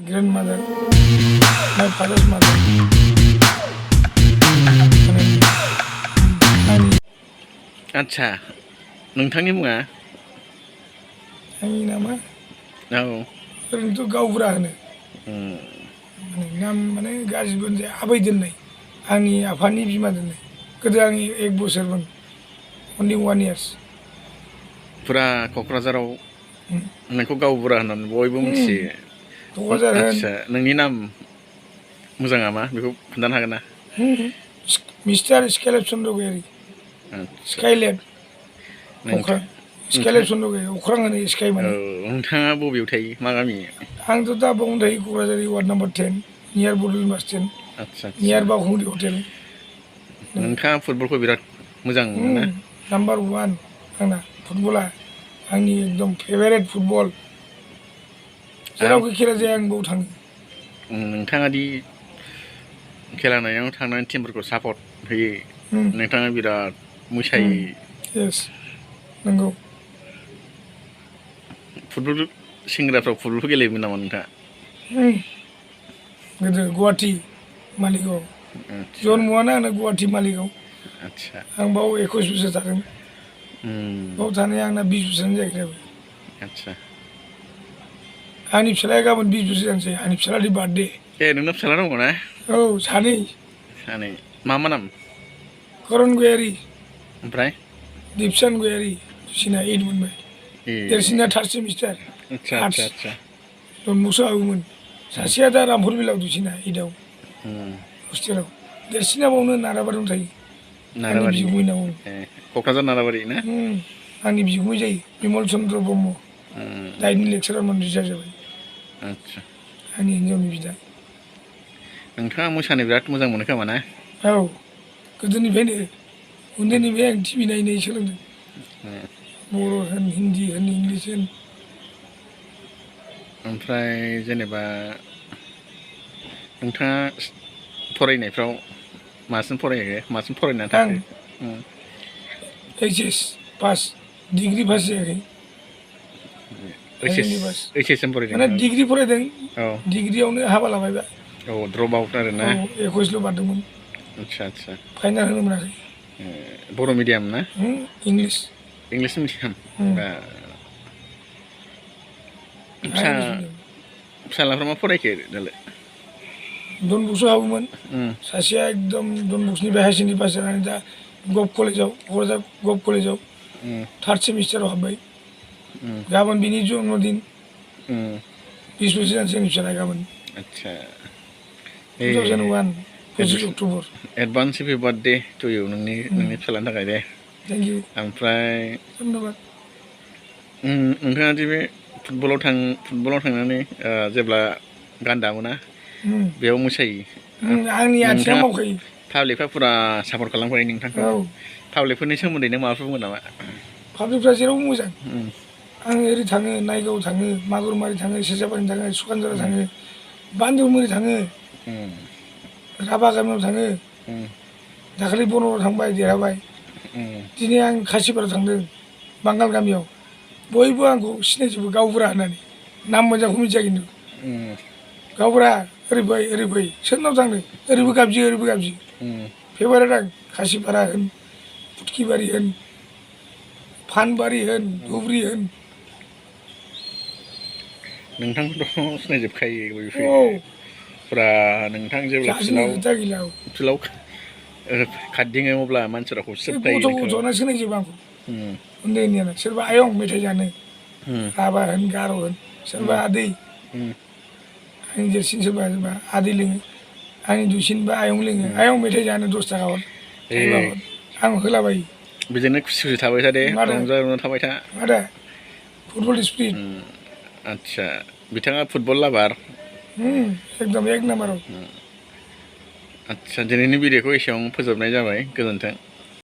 grandmother, my father's mother. आच्छा नोंथांनि मुङा आंनि नामा औ ओरैनोथ' गावबुरा होनो नाम माने गाज्रिबो होनजाया आबै दोननाय आंनि आफानि बिमा दोननाय गोदो आं 1 बोसोरमोन only 1 years फुरा क'क्राझाराव नोंखौ गावबुरा होननानै बयबो मिथियो क'क्राझार होन आच्छा नोंनि नाम मोजाङा मा बेखौ खोन्थानो हागोन ना मिस्टार स्केलेब चन्द्र गयारि स्काइलेब स्केलेब चन्द्र गयारि अख्रां होनो स्काइ माने नोंथाङा बबेयाव थायो मा गामि आंथ' दा बावनो थायो क'क्राझार वार्ड नाम्बार 10 नियार बड'लेण्ड बास स्टेन्ड आच्छा नियार बावखुंग्रि हटेल नोंथाङा फुटबलखौ बिराद मोजां मोनो नाम्बार 1 आंना फुटबला आंनि एकदम फेभारेट फुटबल जेरावखि खेला जाया आं बाव थाङो नोंथाङा दि खेला नायनायाव थांनानै टिमफोरखौ सापर्ट होयो नोंथाङा बिराद मोसायो यस नंगौ फुटबल सेंग्राफ्रा फुटबलखौ गेलेयोमोन नामा नोंथाङा गोदो गुवाहाटि मालिगाव जन्मआनो आंना गुवाहाटि मालिगाव आच्छा आं बाव 21 बोसोर थादों बाव थानाया आंना 20 बोसोरानो जायाखै दाबो आच्छा आंनि फिसालाया गाबोन 20 बोसोर जानोसै आंनि फिसालानि बार्थडे नोंना फिसाला दङ ना औ सानै मा नाम करण गयारि ओमफ्राय दीपसान गयारि दुइसिना 8 मोनबाय देरसिना 3rd सेमिस्टार आर्ट्स डनबस्क'आव हाबोमोन सासेया दा रामफुरबिलाव दुइसिना 8आव हस्टेलाव देरसिना बावनो नाराबारियाव थायो आंनि बिगुमैनाव क'क्राझार नाराबारि ना आंनि बिगुमै जायो बिमल चन्द्र ब्रह्म दाइनि लेक्सारारमोन रिटायार जाबाय आच्छा आंनि हिन्जावनि बिदा नोंथाङा मोसानो बिराद मोजां मोनो खोमा ना औ गोदोनिफ्रायनो उन्दैनिफ्राय आं टिभि नायै सोलोंदों बर' होन हिन्दी होन इंलिस होन ओमफ्राय जेनेबा नोंथाङा फरायनायफ्राव मासिम फरायखो मासिम फरायनानै थाखो HS पास डिग्री पास जायाखै HS एम फरायदों माने डिग्री फरायदों डिग्रीयावनो हाबा लाबायबा औ द्रप आउट आरो ना 21ल' बारदोंमोन आच्छा आच्छा फाइनाल होनो मोनाखै बर' मिडियाम ना इंलिस मिडियाम फिसालाफ्रा मा फरायखो दालाय डनबस्क'आव हाबोमोन सासेया एकदम डनबस्क'निफ्राय हायार सेकेन्डारि पास जानानै दा गभ कलेजाव क'क्राझार गभ कलेजाव 3rd सेमिस्टाराव हाबबाय गाबोन बिनि जन्मदिन 20 बोसोर जानोसै आंनि फिसाला गाबोन आच्छा 2001 25 October advance happy birthday to you नोंनि फिसालानि थाखाय दे थेंक इउ ओमफ्राय धन्यबाद नोंथाङा दि बे फुटबलाव थांनानै जेब्ला गान दामोना बेयाव मोसायो आंनि आथिङा मावखायो पाब्लिकफ्रा फुरा सापर्ट खालामखायो नोंथांखौ पाब्लिकफोरनि सोमोन्दै नों माबाफोर बुंगोन नामा पाब्लिकफ्रा जेरावबो मोजां आं ओरै थाङो नायगाव थाङो मागुरमारि थाङो सेरजाबारि थाङो सुखानजरा थाङो बान्दुगुरि थाङो राभा गामियाव थाङो दाखालि बन'आव थांबाय देरहाबाय दिनै आं खासिपारायाव थांदों बांगाल गामियाव बयबो आंखौ सिनायजोबो गावबुरा होननानै नाम मोजांखौ मिथिया खिन्थु गावबुरा ओरै फै सोरनाव थांदों ओरैबो गाबज्रियो फेभारेट आं खासिपारा होन फुटकिबारि होन फानबारि होन धुबुरि होन नोंथांखौथ' सिनायजोबखायो बयबो फुरा नोंथां जेब्ला फिल्डआव खारदिङो अब्ला मानसिफ्रा होसोबखायो गथ'ना सिनायजोबो आंखौ उन्दै उन्दैयानो सोरबा आयं मेथाइ जानो राभा होन गार' होन सोरबा आदै आंनि देरसिन सोरबा आदै लोङो आंनि दुइसिनबा आयं लोङो आयं मेथाइ जानो 10 थाखा हर आं होलाबायो बेजोंनो खुसि थाबाय था दे रंजा थाबाय था माथो फुटबल स्पिरिट आच्छा बिथाङा फुटबल लाभार एकदम 1 नाम्बाराव आच्छा दिनैनि भिडिअ'खौ एसेयावनो फोजोबनाय जाबाय गोजोन्थों